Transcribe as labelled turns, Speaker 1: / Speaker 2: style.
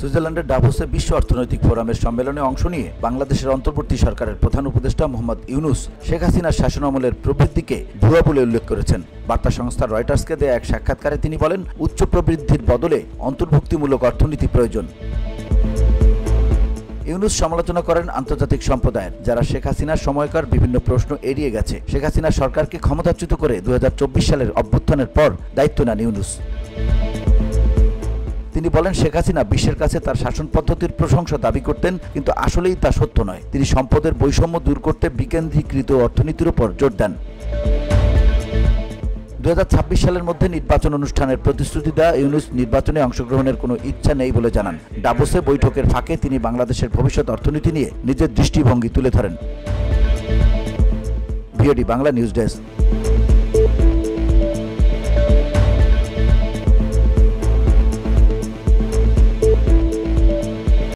Speaker 1: সুইজারল্যান্ডের ডাভোসে বিশ্ব অর্থনৈতিক ফোরামের সম্মেলনে অংশ নিয়ে বাংলাদেশের অন্তর্বর্তী সরকারের প্রধান উপদেষ্টা মোহাম্মদ ইউনূস শেখ হাসিনার শাসনামলের প্রবৃদ্ধিকে ভুয়া বলে উল্লেখ করেছেন। বার্তা সংস্থা রয়টার্সকে দেয়া এক সাক্ষাৎকারে তিনি বলেন, উচ্চ প্রবৃদ্ধির বদলে অন্তর্ভুক্তিমূলক অর্থনীতি প্রয়োজন। ইউনূস সমালোচনা করেন আন্তর্জাতিক সম্প্রদায়ের, যারা শেখ হাসিনার সময়কার বিভিন্ন প্রশ্ন এড়িয়ে গেছে। শেখ হাসিনা সরকারকে ক্ষমতাচ্যুত করে 2024 সালের অভ্যুত্থানের পর দায়িত্ব নেন ইউনূস। তিনি বলেন, শেখ হাসিনা বিশ্বের কাছে তার শাসন পদ্ধতির প্রশংসা দাবি করতেন, কিন্তু আসলেই তা সত্য নয়। তিনি সম্পদের বৈষম্য দূর করতে বিকেন্দ্রীকৃত অর্থনীতির উপর জোর দেন। 2026 সালের মধ্যে নির্বাচন অনুষ্ঠানের প্রতিশ্রুতি দেওয়া ইউনূস নির্বাচনে অংশগ্রহণের কোনো ইচ্ছা নেই বলে জানান। ডাভোসে বৈঠকের ফাঁকে তিনি বাংলাদেশের ভবিষ্যৎ অর্থনীতি নিয়ে নিজের দৃষ্টিভঙ্গি তুলে ধরেন। VOD Bangla news desk.